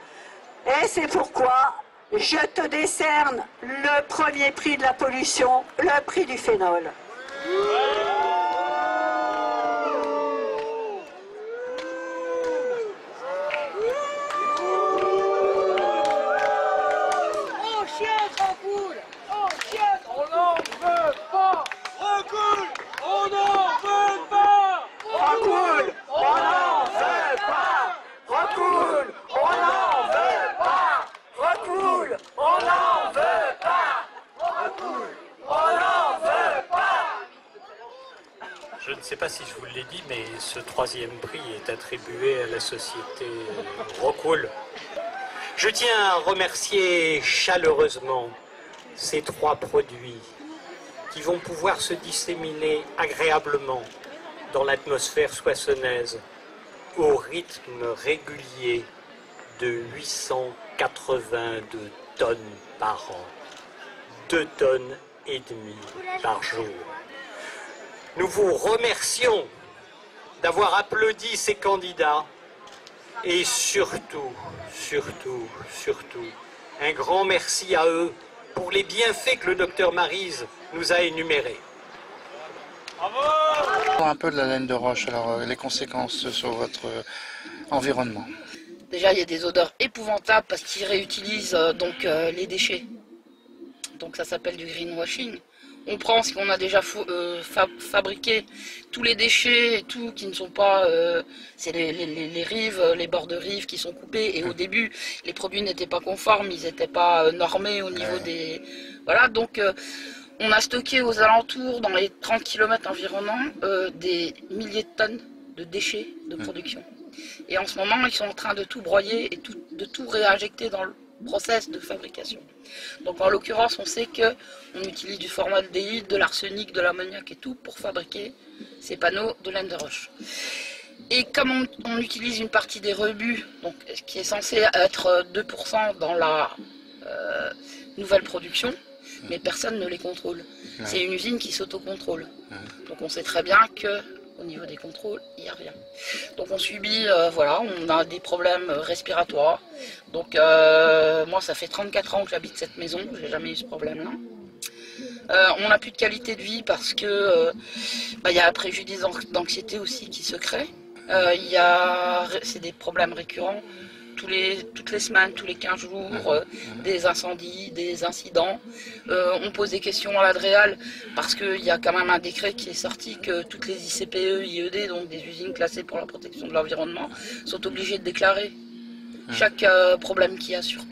Et c'est pourquoi je te décerne le premier prix de la pollution, le prix du phénol. On chienne, Rockwool! On chienne! On n'en veut pas! Rockwool! On n'en veut pas! Rockwool, on n'en veut pas! Rockwool, on n'en veut pas! Rockwool, on n'en veut pas! Rockwool, on n'en veut pas! Je ne sais pas si je vous l'ai dit, mais ce troisième prix est attribué à la société Rockwool. Je tiens à remercier chaleureusement ces trois produits qui vont pouvoir se disséminer agréablement dans l'atmosphère soissonnaise au rythme régulier de 882 tonnes par an, 2,5 tonnes par jour. Nous vous remercions d'avoir applaudi ces candidats et surtout, un grand merci à eux pour les bienfaits que le docteur Maryse nous a énumérés. Un peu de la laine de roche, alors les conséquences sur votre environnement. Déjà, il y a des odeurs épouvantables parce qu'ils réutilisent les déchets. Donc ça s'appelle du greenwashing. On prend ce qu'on a déjà fabriqué, tous les déchets et tout qui ne sont pas... c'est les rives, les bords de rives qui sont coupés. Et au début, les produits n'étaient pas conformes, ils n'étaient pas normés au niveau des... Voilà, donc on a stocké aux alentours, dans les 30 km environnants, des milliers de tonnes de déchets de production. Et en ce moment, ils sont en train de tout broyer et de tout réinjecter dans le process de fabrication. Donc en l'occurrence, on sait qu'on utilise du formaldéhyde, de l'arsenic, de l'ammoniac et tout pour fabriquer ces panneaux de laine de roche. Et comme on utilise une partie des rebuts, donc, qui est censé être 2% dans la nouvelle production, mais personne ne les contrôle. C'est une usine qui s'autocontrôle. Donc on sait très bien que au niveau des contrôles, il n'y a rien. Donc on subit, on a des problèmes respiratoires. Donc moi ça fait 34 ans que j'habite cette maison, je n'ai jamais eu ce problème-là. On n'a plus de qualité de vie parce que y a un préjudice d'anxiété aussi qui se crée. C'est des problèmes récurrents. Toutes les semaines, tous les 15 jours, des incendies, des incidents. On pose des questions à l'Adréal parce qu'il y a quand même un décret qui est sorti que toutes les ICPE, IED, donc des usines classées pour la protection de l'environnement, sont obligées de déclarer chaque problème qu'il y a sur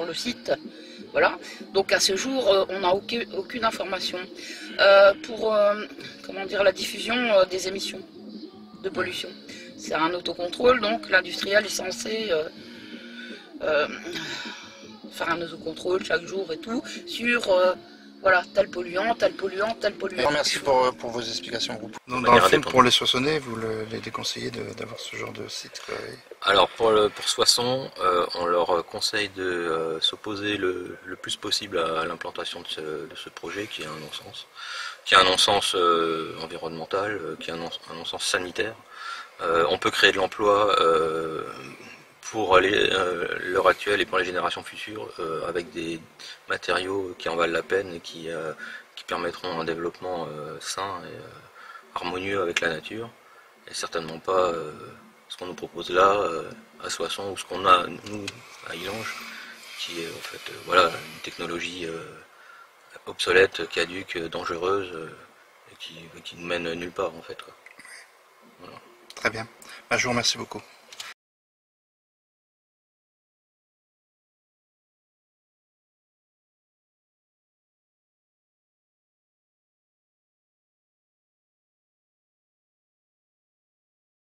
le site. Voilà. Donc à ce jour, on n'a aucune information pour la diffusion des émissions de pollution. C'est un autocontrôle, donc l'industriel est censé faire un autocontrôle chaque jour et tout sur tel polluant, tel polluant, tel polluant. Merci pour vos explications. Dans le fond, pour les Soissonnais, vous les déconseillez d'avoir ce genre de site? Alors pour Soissons, on leur conseille de s'opposer le plus possible à l'implantation de ce projet qui est un non-sens, qui a un non-sens environnemental, qui a un non-sens sanitaire. On peut créer de l'emploi pour l'heure actuelle et pour les générations futures avec des matériaux qui en valent la peine et qui permettront un développement sain et harmonieux avec la nature, et certainement pas ce qu'on nous propose là à Soissons, ou ce qu'on a nous à Illange, qui est en fait voilà, une technologie obsolète, caduque, dangereuse, et qui nous mène nulle part en fait, quoi. Voilà. Très bien. Je vous remercie beaucoup.